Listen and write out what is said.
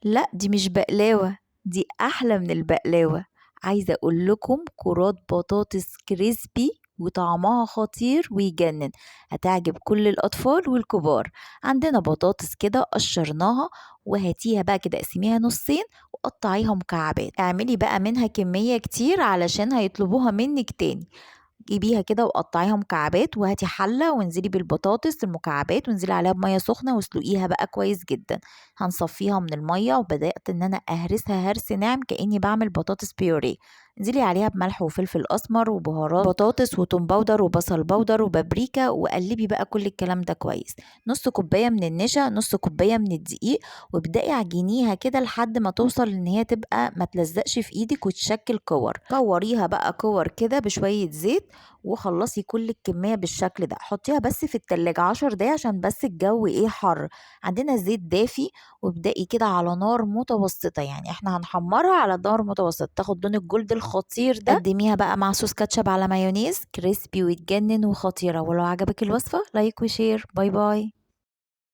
لأ دي مش بقلاوة، دي أحلى من البقلاوة. عايزة أقول لكم كرات بطاطس كريسبي وطعمها خطير ويجنن، هتعجب كل الأطفال والكبار. عندنا بطاطس كده قشرناها، وهاتيها بقى كده اقسميها نصين وقطعيها مكعبات، اعملي بقى منها كمية كتير علشان هيطلبوها منك تاني. جيبيها كده وقطعيها مكعبات، وهاتي حلة وانزلي بالبطاطس المكعبات وانزلي عليها بمية سخنة واسلقيها بقى كويس جدا. هنصفيها من المية، وبدأت ان انا اهرسها هرس ناعم كأني بعمل بطاطس بيوريه. انزلي عليها بملح وفلفل اسمر وبهارات بطاطس وتوم باودر وبصل باودر وبابريكا، وقلبي بقى كل الكلام ده كويس. نص كوباية من النشا، نص كوباية من الدقيق، وابدأي عجنيها كده لحد ما توصل ان هي تبقى ما تلزقش في ايدك وتشكل كور. كوريها بقى كور كده بشوية زيت، وخلصي كل الكمية بالشكل ده. حطيها بس في التلاجة 10 دقايق عشان بس الجو ايه حر. عندنا زيت دافي، وابدأي كده على نار متوسطة، يعني احنا هنحمرها على نار متوسطة تاخد لون الجلد الخطير ده. قدميها بقى مع صوص كاتشب على مايونيز كريسبي ويتجنن وخطيرة. ولو عجبك الوصفة لايك وشير. باي باي.